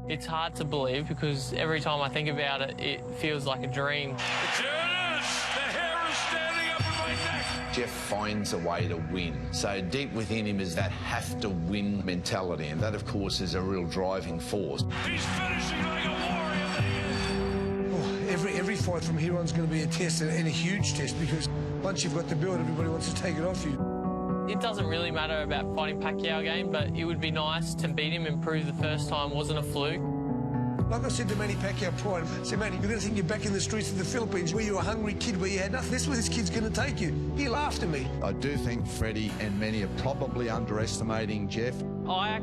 It's hard to believe because every time I think about it, it feels like a dream. There it is! The hair is standing up in my neck! Jeff finds a way to win. So deep within him is that have-to-win mentality, and that, of course, is a real driving force. He's finishing like a warrior that he is! Every fight from here on is going to be a test, and a huge test, because once you've got the belt, everybody wants to take it off you. It doesn't really matter about fighting Pacquiao again, but it would be nice to beat him and prove the first time wasn't a fluke. Like I said to Manny Pacquiao prior, I said, Manny, you're going to think you're back in the streets of the Philippines where you're a hungry kid, where you had nothing. This is where this kid's going to take you. He laughed at me. I do think Freddie and Manny are probably underestimating Jeff. I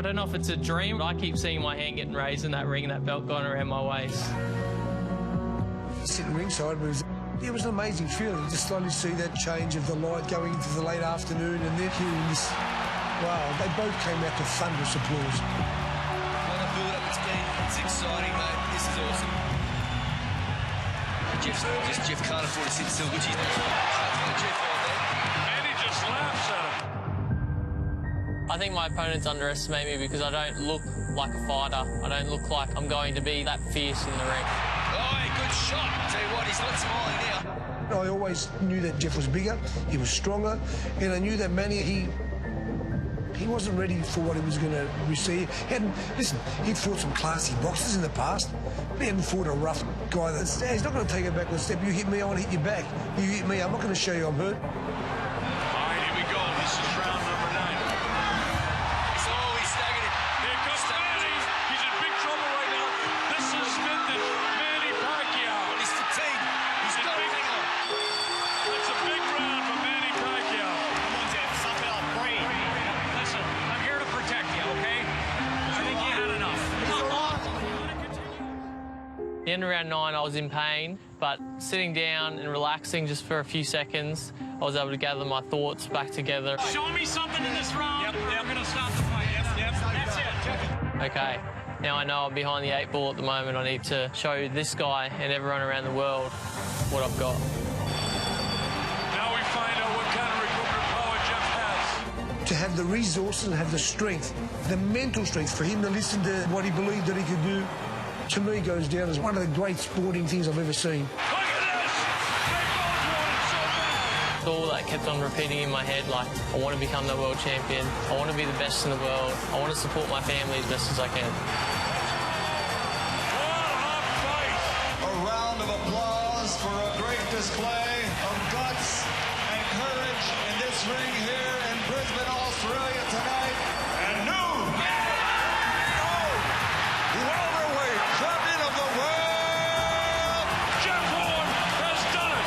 don't know if it's a dream, but I keep seeing my hand getting raised in that ring and that belt going around my waist. Sitting ringside was... It was an amazing feeling to slowly see that change of the light going into the late afternoon, and then hearing this. Wow, they both came out to thunderous applause. What a build-up it's been. It's exciting, mate. This is awesome. Jeff can't afford to sit still, which he's Jeff all day. And he just laughs at him. I think my opponents underestimate me because I don't look like a fighter. I don't look like I'm going to be that fierce in the ring. Oh, good shot. Tell you what, he's not smiling now. I always knew that Jeff was bigger, he was stronger, and I knew that Manny, he wasn't ready for what he was going to receive. He'd fought some classy boxers in the past, but he hadn't fought a rough guy. He's not going to take a backward step. You hit me, I want to hit you back. You hit me, I'm not going to show you I'm hurt. All right, here we go. This is round number 9. He's staggered it. Here comes Manny. He's in big trouble right now. This is vintage Manny Pacquiao. He's fatigued. He's got everything on. That's a big round for Manny Pacquiao. Come on, Jeff, suck it up, breathe. Listen, I'm here to protect you, okay? I think you had enough. At the end of round 9, I was in pain, but sitting down and relaxing just for a few seconds, I was able to gather my thoughts back together. Show me something in this round, or we're going to stop the fight. That's it. Okay, now I know I'm behind the 8 ball at the moment. I need to show this guy and everyone around the world what I've got. Now we find out what kind of recruitment power Jeff has. To have the resources and have the strength, the mental strength for him to listen to what he believed that he could do, to me goes down as one of the great sporting things I've ever seen. Look at this! They both want it so bad! It's all that kept on repeating in my head, like, I want to become the world champion. I want to be the best in the world. I want to support my family as best as I can. What a fight! A round of applause for a great display of guts and courage in this ring here in Brisbane, Australia tonight. And new welterweight champion of the world, Jeff Horn has done it!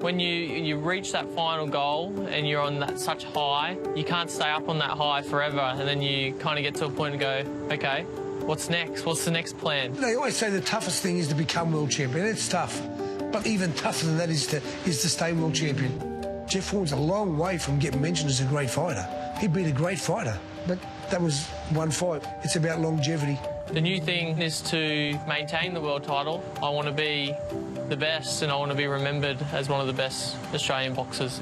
When you reach that final goal and you're on that such high, you can't stay up on that high forever, and then you kind of get to a point and go, okay, what's next? What's the next plan? They always say the toughest thing is to become world champion. It's tough, but even tougher than that is to stay world champion. Jeff Horn's a long way from getting mentioned as a great fighter. He beat a great fighter, but that was one fight. It's about longevity. The new thing is to maintain the world title. I want to be the best, and I want to be remembered as one of the best Australian boxers.